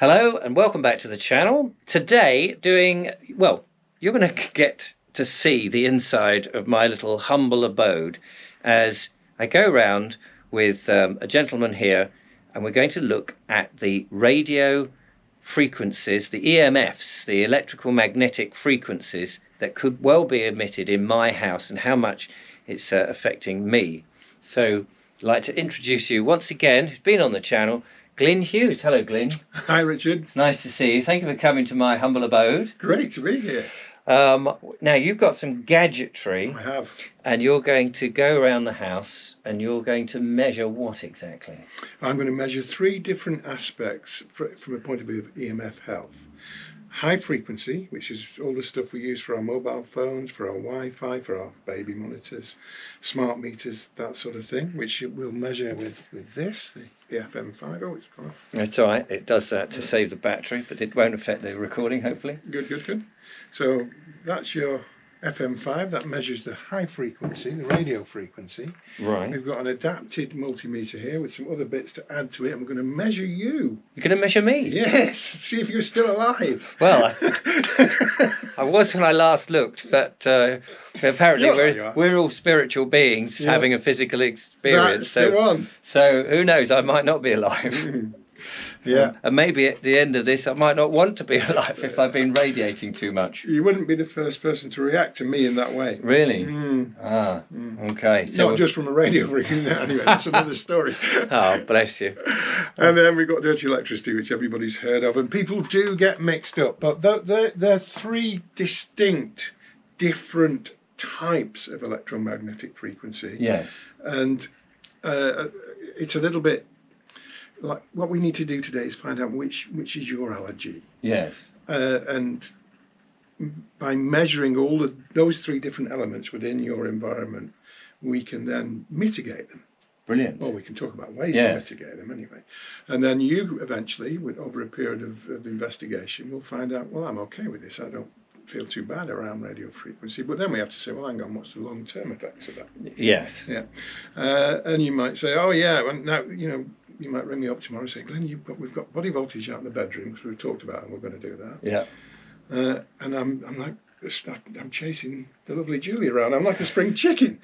Hello and welcome back to the channel. Today you're going to get to see the inside of my little humble abode as I go around with a gentleman here, and we're going to look at the radio frequencies, the EMFs, the electrical magnetic frequencies that could well be emitted in my house and how much it's affecting me. So I'd like to introduce you once again, who's been on the channel, Glyn Hughes. Hello, Glyn. Hi, Richard. It's nice to see you. Thank you for coming to my humble abode. Great to be here. Now, you've got some gadgetry. I have. And you're going to go around the house and you're going to measure what exactly? I'm going to measure three different aspects from a point of view of EMF health. High frequency, which is all the stuff we use for our mobile phones, for our Wi-Fi, for our baby monitors, smart meters, that sort of thing, which we'll measure with this, the FM5. Oh, it's gone off. That's all right. It does that to save the battery, but it won't affect the recording, hopefully. Good. So that's your FM5. That measures the high frequency, the radio frequency. Right. We've got an adapted multimeter here with some other bits to add to it, and we're going to measure you. You're going to measure me? Yes. See if you're still alive. Well, I was when I last looked, but apparently we're all spiritual beings having a physical experience. That's the one. So who knows? I might not be alive. Yeah. And maybe at the end of this, I might not want to be alive if I've been radiating too much. You wouldn't be the first person to react to me in that way. Really? Okay. So not just from a radio frequency. Anyway, that's another story. Oh, bless you. And then we've got dirty electricity, which everybody's heard of, and people do get mixed up. But they're three distinct, different types of electromagnetic frequency. Yes. And it's a little bit like what we need to do today is find out which is your allergy. Yes. And by measuring all of those three different elements within your environment, we can then mitigate them. Brilliant. Well, we can talk about ways to mitigate them anyway. And then you eventually, over a period of investigation, will find out, well, I'm okay with this. I don't feel too bad around radio frequency. But then we have to say, well, hang on, what's the long-term effects of that? Yes. Yeah. And you might say, oh, yeah, and now, you might ring me up tomorrow and say, Glenn, we've got body voltage out in the bedroom because we've talked about it and we're going to do that. Yeah. And I'm like, I'm chasing the lovely Julie around. I'm like a spring chicken.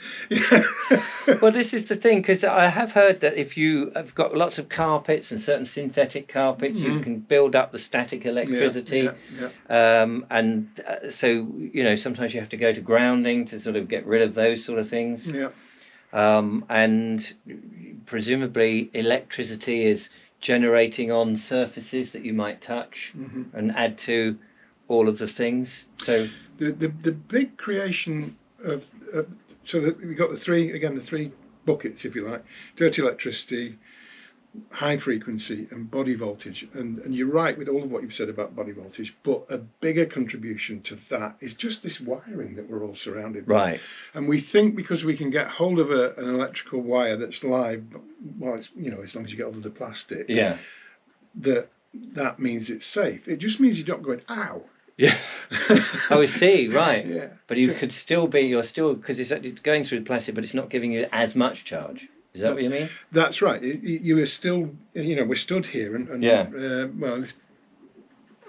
Well, this is the thing, because I have heard that if you have got lots of carpets and certain synthetic carpets, you can build up the static electricity. So, sometimes you have to go to grounding to sort of get rid of those sort of things. Yeah. And presumably electricity is generating on surfaces that you might touch and add to all of the things. So the big creation of so that we've got the three buckets, if you like: dirty electricity, high frequency, and body voltage. And you're right with all of what you've said about body voltage, but a bigger contribution to that is just this wiring that we're all surrounded by. Right. And we think because we can get hold of an electrical wire that's live, well, it's, as long as you get hold of the plastic, that means it's safe. It just means you're not going, ow. Yeah. Oh, I see. Right. Yeah. But you're still because it's going through the plastic, but it's not giving you as much charge. Is that what you mean? That's right. You are still, we're stood here and well,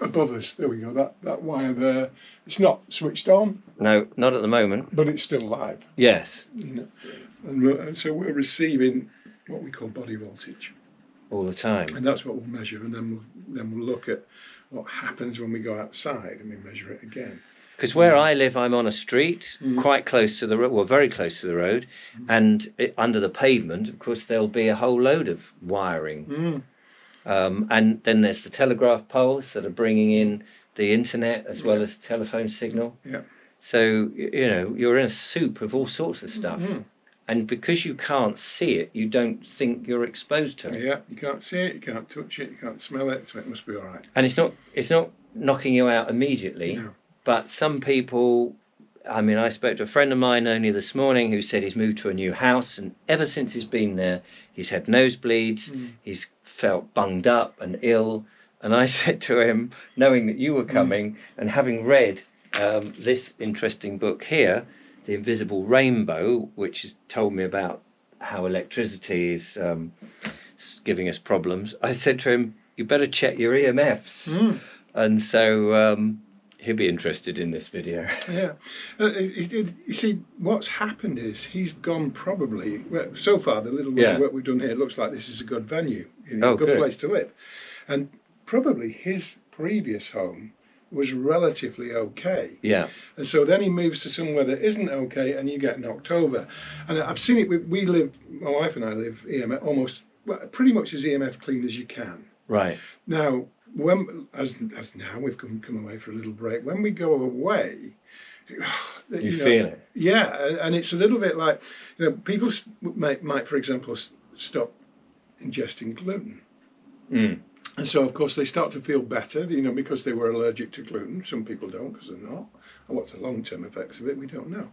above us, there we go, that wire there, it's not switched on. No, not at the moment. But it's still live. Yes. And so we're receiving what we call body voltage. All the time. And that's what we'll measure, and then we'll look at what happens when we go outside and we measure it again. Because where I live, I'm on a street quite close to the road, well, very close to the road, and under the pavement, of course, there'll be a whole load of wiring. And then there's the telegraph poles that are bringing in the internet as well as telephone signal. Yeah. So, you're in a soup of all sorts of stuff. And because you can't see it, you don't think you're exposed to it. Yeah, you can't see it, you can't touch it, you can't smell it, so it must be all right. And it's not knocking you out immediately. No. But some people, I spoke to a friend of mine only this morning who said he's moved to a new house, and ever since he's been there, he's had nosebleeds, he's felt bunged up and ill. And I said to him, knowing that you were coming and having read this interesting book here, The Invisible Rainbow, which has told me about how electricity is giving us problems, I said to him, you better check your EMFs. And so he'll be interested in this video. Yeah. You see, what's happened is he's gone probably, well, so far, the little work we've done here looks like this is a good venue, a good place to live. And probably his previous home was relatively okay. Yeah. And so then he moves to somewhere that isn't okay, and you get knocked over. And I've seen it, we live, my wife and I live EMF almost, well, pretty much as EMF clean as you can. Right. Now, as now we've come away for a little break, when we go away, you feel it. Yeah, and it's a little bit like, people might for example, stop ingesting gluten. And so, of course, they start to feel better, because they were allergic to gluten. Some people don't because they're not. And what's the long-term effects of it, we don't know.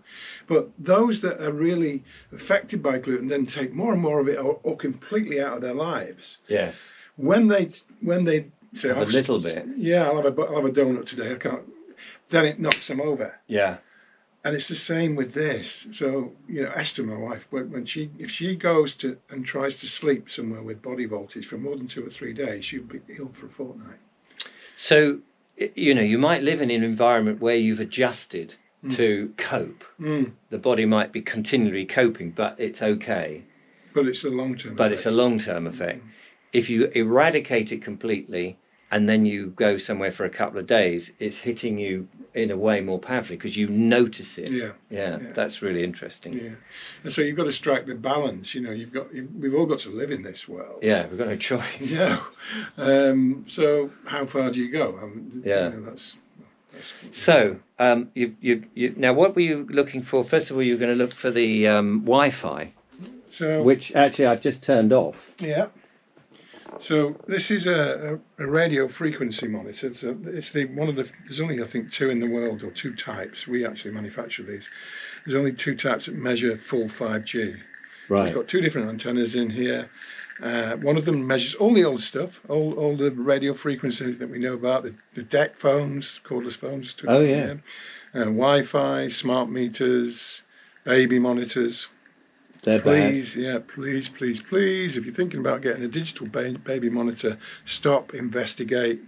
But those that are really affected by gluten then take more and more of it or completely out of their lives. Yes. When they say, a little bit. Yeah, I'll have a donut today. I can't. Then it knocks them over. Yeah. And it's the same with this. So, Esther, my wife, if she goes to and tries to sleep somewhere with body voltage for more than 2 or 3 days, she'll be ill for a fortnight. So, you might live in an environment where you've adjusted to cope. The body might be continually coping, but it's okay. But it's a long-term effect. But it's a long-term effect. If you eradicate it completely and then you go somewhere for a couple of days, it's hitting you in a way more powerfully because you notice it. Yeah, that's really interesting. Yeah, and so you've got to strike the balance. We've all got to live in this world. Yeah, we've got no choice. No. So how far do you go? That's so you now, what were you looking for? First of all, you were going to look for the Wi-Fi, which actually I've just turned off. Yeah. So this is a radio frequency monitor. So it's there's only, I think, 2 in the world, or 2 types. We actually manufacture these. There's only 2 types that measure full 5G. Right. So it's got 2 different antennas in here. One of them measures all the old stuff, all the radio frequencies that we know about, the DEC phones, cordless phones. Oh, yeah. Wi-Fi, smart meters, baby monitors. They're please, bad. Please, if you're thinking about getting a digital baby monitor, stop, investigate,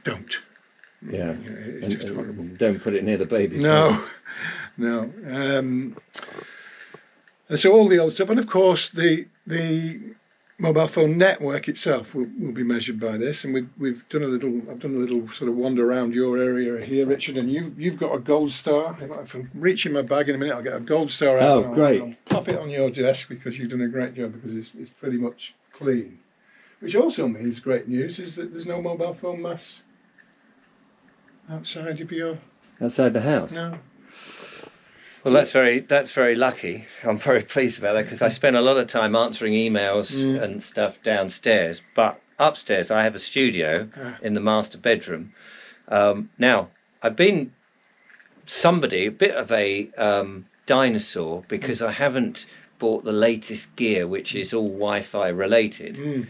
don't. Yeah, it's just horrible. Don't put it near the babies. No. And so all the old stuff, and of course the mobile phone network itself will be measured by this. And I've done a little sort of wander around your area here, Richard, and you've got a gold star. If I'm reaching my bag in a minute, I'll get a gold star out. Oh, great! I'll pop it on your desk because you've done a great job, because it's pretty much clean. Which also means great news is that there's no mobile phone masts outside outside the house. No. Well, that's very lucky. I'm very pleased about that because I spend a lot of time answering emails and stuff downstairs. But upstairs, I have a studio in the master bedroom. Now, I've been a bit of a dinosaur because I haven't bought the latest gear, which is all Wi-Fi related.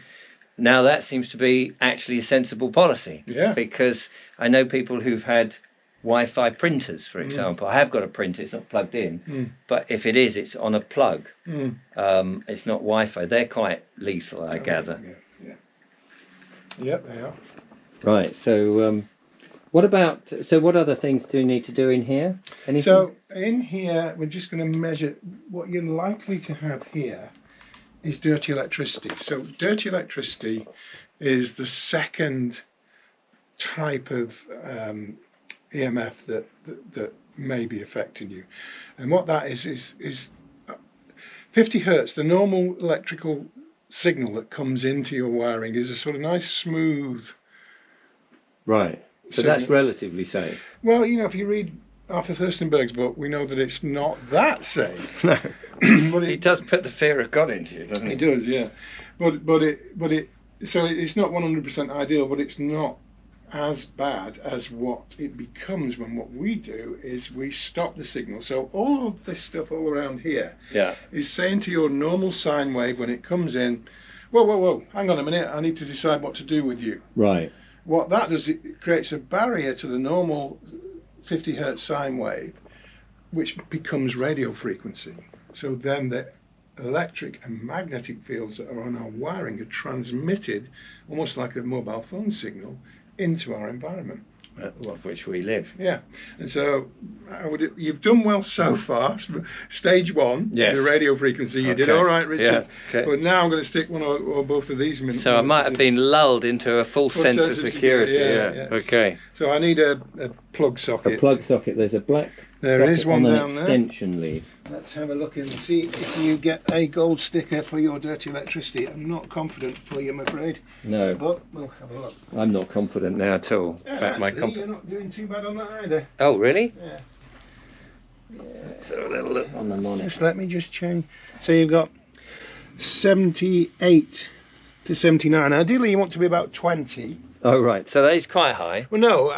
Now, that seems to be actually a sensible policy. Yeah. Because I know people who've had Wi-Fi printers, for example. I have got a printer, it's not plugged in, but if it is, it's on a plug. It's not Wi-Fi. They're quite lethal, I gather. Yeah, they are. Right, so what other things do you need to do in here? Anything? So in here, we're just going to measure what you're likely to have here is dirty electricity. So dirty electricity is the second type of EMF that may be affecting you, and what that is 50 hertz. The normal electrical signal that comes into your wiring is a sort of nice smooth. Right. So signal. That's relatively safe. Well, if you read Arthur Thirstenberg's book, we know that it's not that safe. No. But he does put the fear of God into you, doesn't he? He does, yeah. But it's not 100% ideal, but it's not as bad as what it becomes when what we do is we stop the signal. So all of this stuff all around here is saying to your normal sine wave when it comes in, whoa, hang on a minute, I need to decide what to do with you. Right. What that does, it creates a barrier to the normal 50 hertz sine wave, which becomes radio frequency. So then electric and magnetic fields that are on our wiring are transmitted almost like a mobile phone signal into our environment. Of which we live. Yeah, and so you've done well so far. Stage one, yes. The radio frequency, you did all right, Richard. Yeah. Okay. But now I'm going to stick one or both of these. So I might have been lulled into a full sense of security. Yeah. Okay. So I need a plug socket. A plug socket. There's a black. There is one on down an extension lead. Let's have a look and see if you get a gold sticker for your dirty electricity. I'm not confident for you, I'm afraid. No. But we'll have a look. I'm not confident now at all. Yeah, in fact, actually, you're not doing too bad on that either. Oh, really? Yeah. Let's have a little look on the monitor. Just let me just change. So you've got 78 to 79. Ideally, you want to be about 20. Oh, right. So that is quite high. Well, no,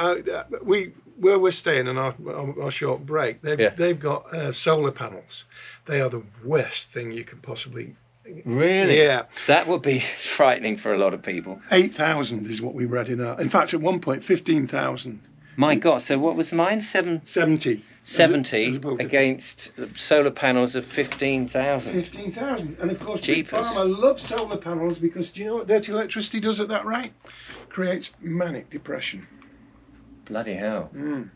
where we're staying on our short break, they've got solar panels. They are the worst thing you could possibly. Really? Yeah. That would be frightening for a lot of people. 8,000 is what we read in our. In fact, at one point, 15,000. My God. So what was mine? 70. 70 against solar panels of 15,000. 15,000. And of course, Jeepers. Big Pharma love solar panels because do you know what dirty electricity does at that rate? Creates manic depression. Bloody hell. Mm.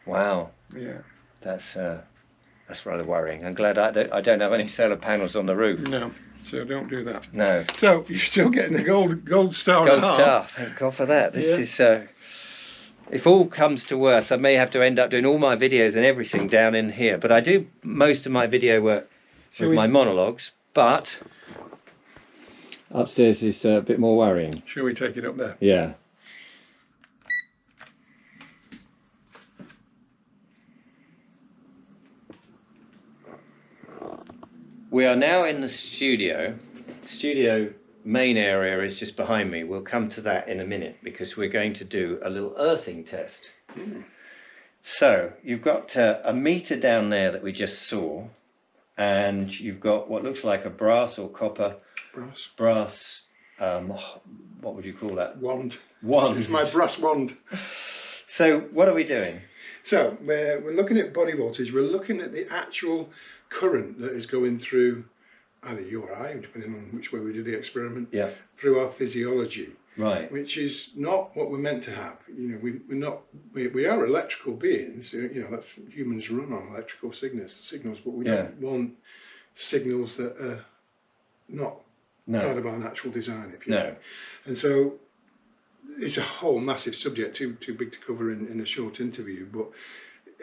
Wow. Yeah. That's rather worrying. I'm glad I don't have any solar panels on the roof. No. So don't do that. No. So you're still getting a gold star. Gold star. Thank God for that. This is. If all comes to worse, I may have to end up doing all my videos and everything down in here. But I do most of my video work with my monologues. But upstairs is a bit more worrying. Shall we take it up there? Yeah. We are now in the studio. Studio main area is just behind me. We'll come to that in a minute because we're going to do a little earthing test. So you've got a meter down there that we just saw, and you've got what looks like a brass or copper brass what would you call that? Wand. Wand. It's my brass wand. So what are we doing? So we're looking at body voltage. We're looking at the actual current that is going through either you or I, depending on which way we do the experiment, through our physiology, right? Which is not what we're meant to have. You know, we are electrical beings. You know, that's humans run on electrical signals, but we don't want signals that are not part of our natural design, if you know. And so it's a whole massive subject, too big to cover in a short interview. But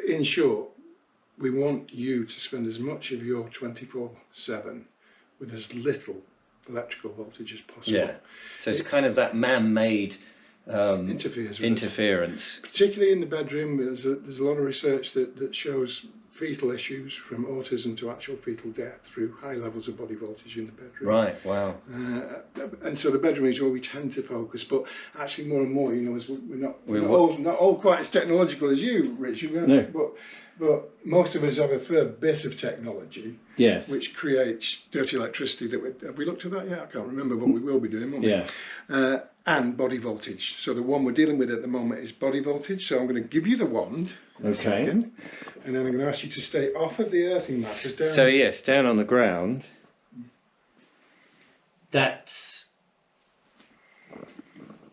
in short, we want you to spend as much of your 24/7 with as little electrical voltage as possible. Yeah. So it's kind of that man-made interference. Particularly in the bedroom, there's a lot of research that shows fetal issues from autism to actual fetal death through high levels of body voltage in the bedroom. Right, wow. And so the bedroom is where we tend to focus, but actually more and more, you know, as we're not all quite as technological as you, Rich, but most of us have a fair bit of technology, which creates dirty electricity. Have we looked at that yet? I can't remember, but we will be doing, won't we? Yeah. And body voltage. So the one we're dealing with at the moment is body voltage. So I'm going to give you the wand in a second, and then I'm going to ask you to stay off of the earthing mattress. So yes, down on the ground. That's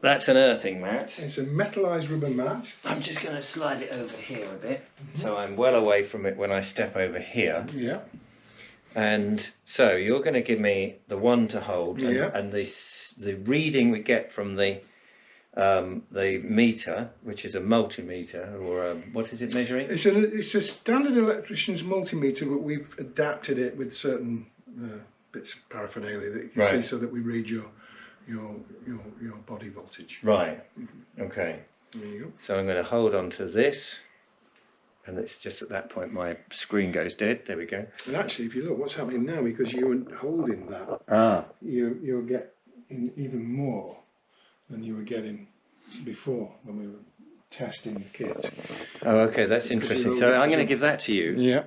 an earthing mat. It's a metallized rubber mat. I'm just going to slide it over here a bit, so I'm well away from it when I step over here. Yeah. And so you're going to give me the one to hold, and the reading we get from the meter, which is a multimeter, or what is it measuring? It's a standard electrician's multimeter, but we've adapted it with certain bits of paraphernalia that you can see, so that we read your body voltage. Right. Okay. There you go. So I'm going to hold on to this. And it's just at that point my screen goes dead. There we go. And actually, if you look, what's happening now, because you were holding that, you'll get even more than you were getting before when we were testing the kit. Oh, okay, that's interesting. So I'm going to give that to you. Yeah.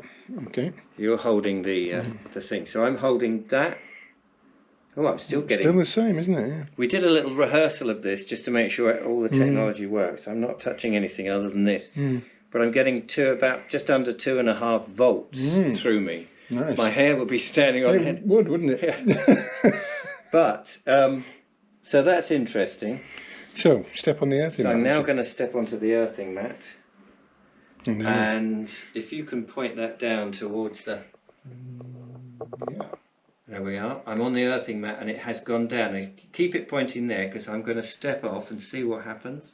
Okay. You're holding the thing. So I'm holding that. Oh, I'm still getting. Still the same, isn't it? Yeah. We did a little rehearsal of this just to make sure all the technology works. I'm not touching anything other than this. But I'm getting to about just under 2.5 volts through me. Nice. My hair would be standing on It end. would, wouldn't it? Yeah. But so that's interesting. So step on the earthing So mat. I'm now going to step onto the earthing mat, And and if you can point that down towards the. yeah. There we are. I'm on the earthing mat and it has gone down. And keep it pointing there because I'm going to step off and see what happens.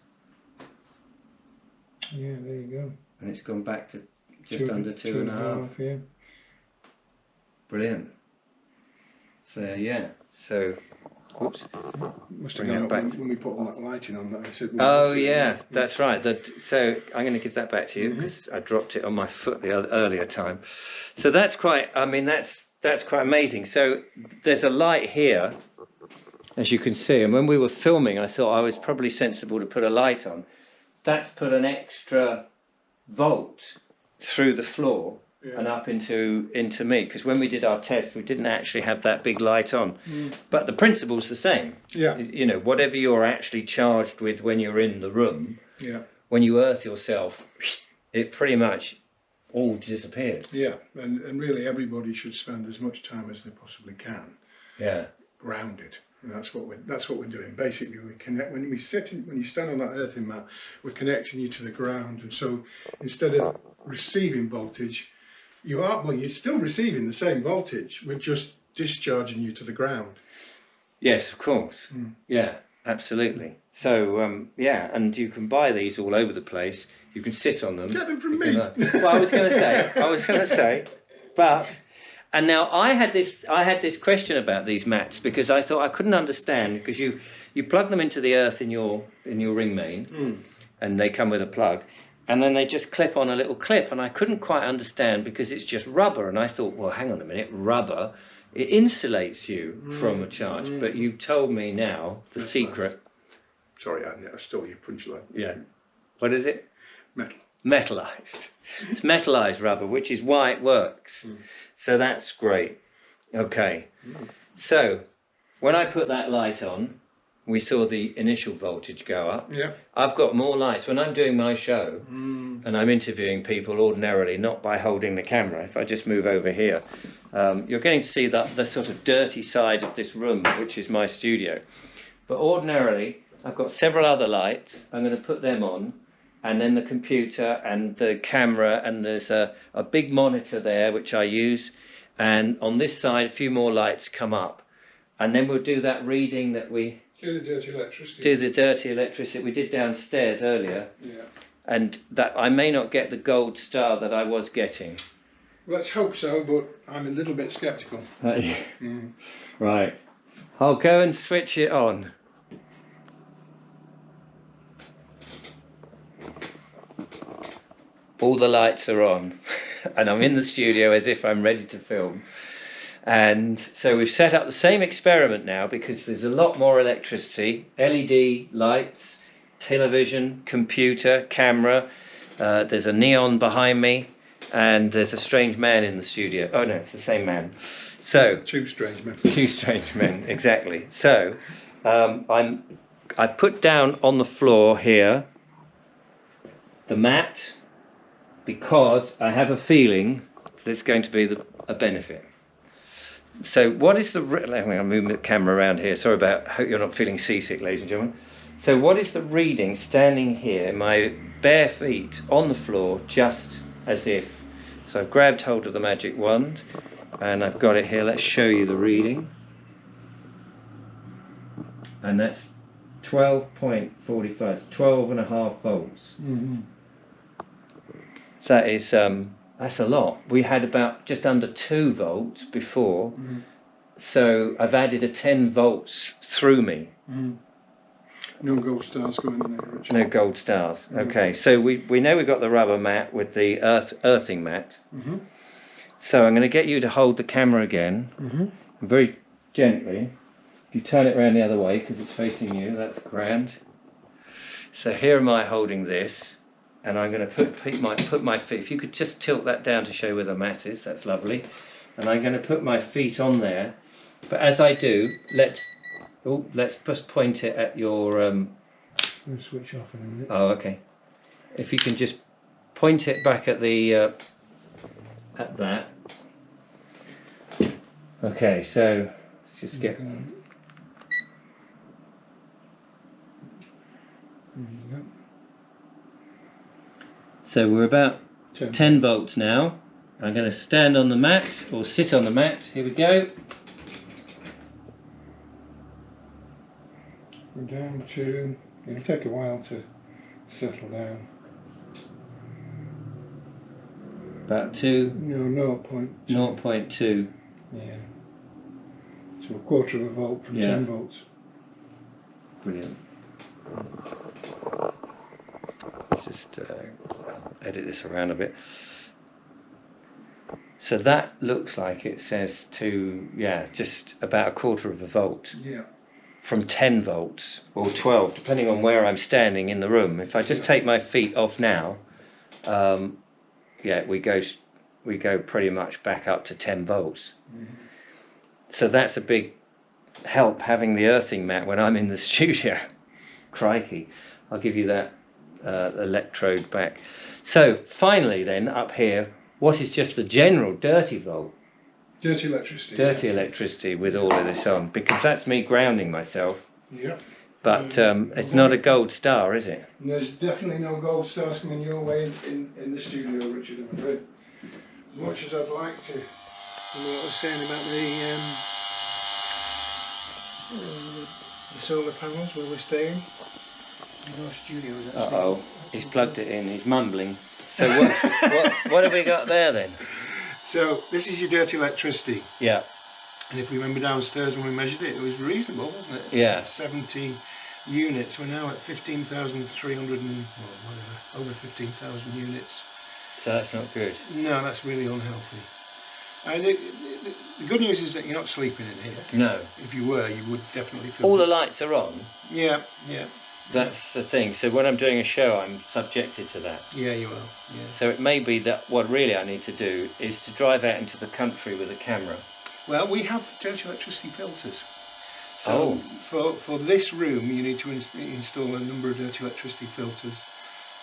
Yeah, there you go. And it's gone back to just under 2.5. Yeah. Brilliant. So yeah. So, oops. Must have Bring it gone back. up when we put all that lighting on that. I said, Oh yeah, that's right. So I'm going to give that back to you because I dropped it on my foot the earlier time. So that's quite. I mean, that's quite amazing. So there's a light here, as you can see. And when we were filming, I thought I was probably sensible to put a light on. That's put an extra volt through the floor and up into me, because when we did our test we didn't actually have that big light on, but the principle's the same. You know, whatever you're actually charged with when you're in the room, when you earth yourself, it pretty much all disappears. And really everybody should spend as much time as they possibly can grounded. And that's what we're doing. Basically, we connect when you stand on that earthing mat. We're connecting you to the ground, and so instead of receiving voltage, you're still receiving the same voltage. We're just discharging you to the ground. Yes, of course. Yeah, absolutely. So and you can buy these all over the place. You can sit on them. Get them from me. Well, I was going to say, but. And now I had this question about these mats because I thought I couldn't understand, because you plug them into the earth in your ring main, and they come with a plug, and then they just clip on a little clip, and I couldn't quite understand because it's just rubber, and I thought, well, hang on a minute, rubber, it insulates you from a charge, but you told me now the secret. Nice. Sorry, I stole your punchline. Yeah. What is it? Metal. Metallized. It's metallized rubber, which is why it works. So that's great. Okay. So when I put that light on, we saw the initial voltage go up. Yeah. I've got more lights. When I'm doing my show and I'm interviewing people ordinarily, not by holding the camera, if I just move over here, you're getting to see the sort of dirty side of this room, which is my studio. But ordinarily, I've got several other lights. I'm going to put them on. And then the computer and the camera, and there's a big monitor there which I use, and on this side a few more lights come up, and then we'll do that reading that we do the dirty electricity. Do the dirty electricity we did downstairs earlier. Yeah. And that I may not get the gold star that I was getting. Let's hope so, but I'm a little bit sceptical. Right. I'll go and switch it on. All the lights are on and I'm in the studio as if I'm ready to film. And so we've set up the same experiment now because there's a lot more electricity, LED lights, television, computer, camera. There's a neon behind me and there's a strange man in the studio. Oh no, it's the same man. So two strange men. Two strange men, exactly. So I put down on the floor here the mat, because I have a feeling that it's going to be a benefit. So what is the... I'm going to move the camera around here. Sorry about... I hope you're not feeling seasick, ladies and gentlemen. So what is the reading standing here, my bare feet on the floor, just as if... So I've grabbed hold of the magic wand, and I've got it here. Let's show you the reading. And that's 12.45, 12.5 volts. That is that's a lot. We had about just under 2 volts before, so I've added a 10 volts through me. No gold stars going in there, Richard. No gold stars. Okay, so we know we've got the rubber mat with the earthing mat. So I'm going to get you to hold the camera again, very gently. If you turn it around the other way because it's facing you, that's grand. So here am I holding this. And I'm going to put my feet, if you could just tilt that down to show where the mat is, that's lovely. And I'm going to put my feet on there. But as I do, let's just point it at your... We'll switch off in a minute. Oh, okay. If you can just point it back at the... at that. Okay, so let's just get. So we're about 10 volts now. I'm going to stand on the mat or sit on the mat. Here we go. We're down to. It'll take a while to settle down. About 2. No, 0.2. Yeah. So a quarter of a volt from 10 volts. Brilliant. Let's just edit this around a bit. So that looks like it says just about a quarter of a volt. Yeah. From 10 volts or 12, depending on where I'm standing in the room. If I just take my feet off now, we go pretty much back up to 10 volts. Mm-hmm. So that's a big help, having the earthing mat when I'm in the studio. Crikey. I'll give you that electrode back. So finally then, up here, what is just the general dirty volt? Dirty electricity. Dirty electricity with all of this on, because that's me grounding myself. Yeah. But it's not a gold star, is it? There's definitely no gold stars coming your way in the studio, Richard, I'm afraid. As much as I'd like to. You know what I was saying about the solar panels where we're staying? In our studio. Uh-oh, he's plugged it in, he's mumbling. So what have we got there then? So this is your dirty electricity. Yeah. And if we remember downstairs when we measured it, it was reasonable, wasn't it? Yeah. 70 units. We're now at 15,300 and over 15,000 units. So that's not good. No, that's really unhealthy. And the good news is that you're not sleeping in here. No. If you were, you would definitely feel. All the lights are on. Yeah. That's the thing. So when I'm doing a show, I'm subjected to that. Yeah, you are. Yeah. So it may be that what really I need to do is to drive out into the country with a camera. Well, we have dirty electricity filters. So for this room, you need to install a number of dirty electricity filters,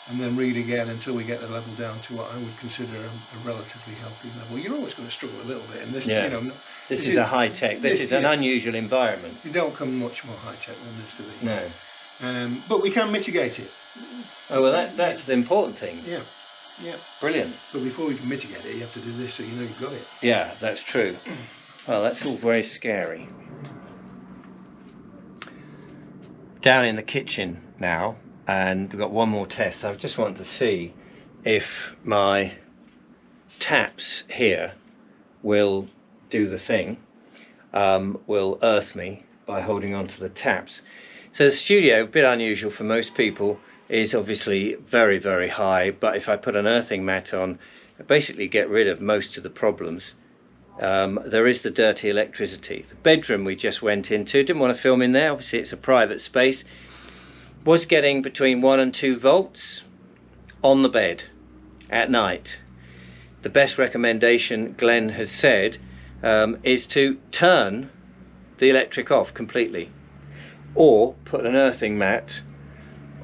and then read again until we get the level down to what I would consider a relatively healthy level. You're always going to struggle a little bit in this. Yeah. This is a high tech. This is an unusual environment. You don't come much more high tech than this, do we? No. But we can mitigate it. Oh well, that's the important thing. Yeah. Brilliant. But before you can mitigate it, you have to do this so you know you've got it. Yeah, that's true. Well, that's all very scary. Down in the kitchen now, and we've got one more test. I just want to see if my taps here will do the thing, will earth me by holding on to the taps. So the studio, a bit unusual for most people, is obviously very, very high, but if I put an earthing mat on, I basically get rid of most of the problems. There is the dirty electricity. The bedroom we just went into, didn't want to film in there, obviously it's a private space, was getting between 1 and 2 volts on the bed at night. The best recommendation Glyn has said is to turn the electric off completely, or put an earthing mat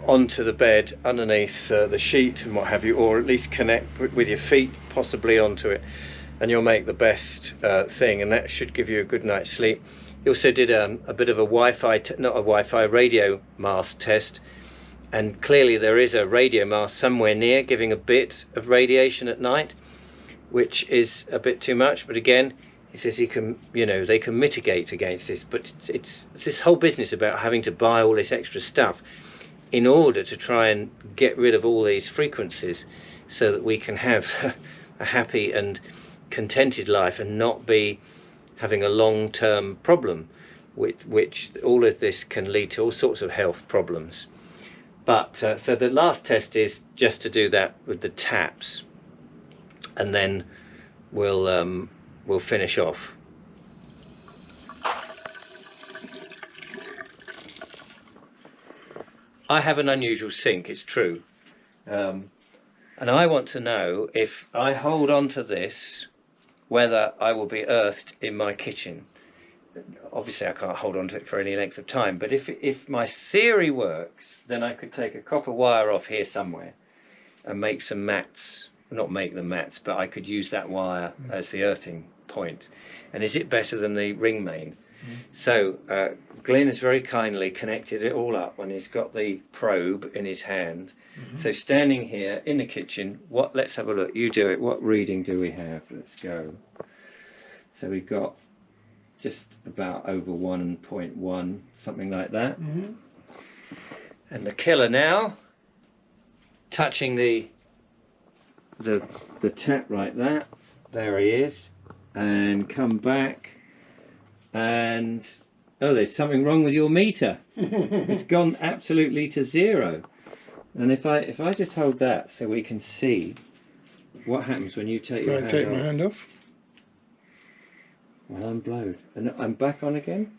onto the bed underneath the sheet and what have you, or at least connect with your feet possibly onto it, and you'll make the best thing, and that should give you a good night's sleep. He also did a bit of a Wi-Fi radio mast test, and clearly there is a radio mast somewhere near giving a bit of radiation at night, which is a bit too much. But again, he says they can mitigate against this, but it's this whole business about having to buy all this extra stuff in order to try and get rid of all these frequencies so that we can have a happy and contented life and not be having a long-term problem, which all of this can lead to all sorts of health problems. But so the last test is just to do that with the taps, and then we'll finish off. I have an unusual sink, it's true, and I want to know if I hold on to this, whether I will be earthed in my kitchen. Obviously I can't hold on to it for any length of time, but if my theory works, then I could take a copper wire off here somewhere and make some mats. Not make them mats, but I could use that wire as the earthing point, and is it better than the ring main? So Glyn has very kindly connected it all up, and he's got the probe in his hand. So standing here in the kitchen, let's have a look. You do it. What reading do we have? Let's go. So we've got just about over 1.1, something like that. And the killer now touching the tap like that. There he is, and come back. And oh, there's something wrong with your meter. It's gone absolutely to 0. And if I just hold that so we can see what happens when you take your hand off. So I take my hand off. Well, I'm blowed, and I'm back on again.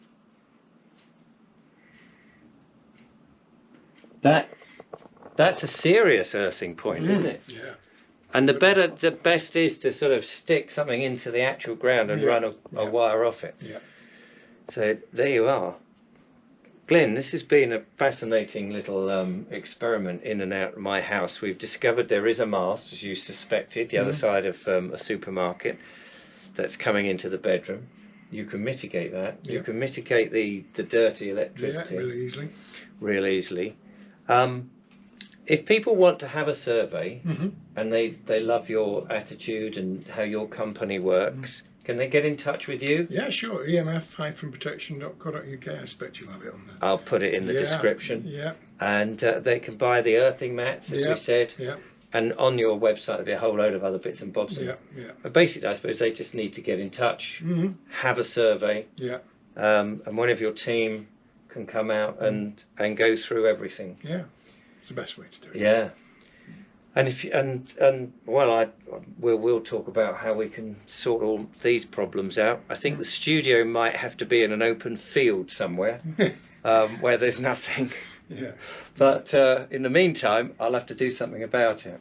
That's a serious earthing point, isn't it? Yeah. And the best is to sort of stick something into the actual ground and run a wire off it. Yeah. So there you are. Glyn, this has been a fascinating little experiment in and out of my house. We've discovered there is a mast, as you suspected, the other side of a supermarket that's coming into the bedroom. You can mitigate that. Yeah. You can mitigate the dirty electricity. Yeah, really easily. Real easily. If people want to have a survey and they love your attitude and how your company works, can they get in touch with you? Yeah, sure. EMF-protection.co.uk. I expect you'll have it on there. I'll put it in the description. Yeah. And they can buy the earthing mats, as we said. Yeah. And on your website there'll be a whole load of other bits and bobs. Yeah. But basically, I suppose they just need to get in touch, have a survey, and one of your team can come out and go through everything. Yeah, it's the best way to do it. Yeah. And if we'll talk about how we can sort all these problems out. I think the studio might have to be in an open field somewhere where there's nothing. Yeah. But in the meantime, I'll have to do something about it.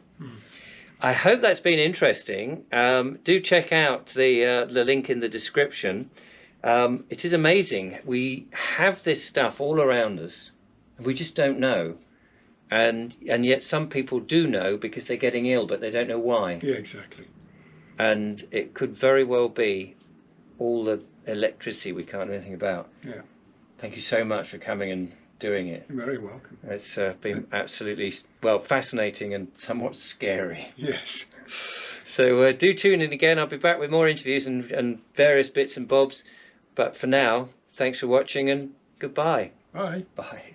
I hope that's been interesting. Do check out the link in the description. It is amazing. We have this stuff all around us, and we just don't know. And yet some people do know because they're getting ill, but they don't know why. Yeah, exactly. And it could very well be all the electricity we can't do anything about. Yeah. Thank you so much for coming and doing it. You're very welcome. It's been absolutely, fascinating and somewhat scary. Yes. So do tune in again. I'll be back with more interviews and various bits and bobs. But for now, thanks for watching and goodbye. Bye. Bye.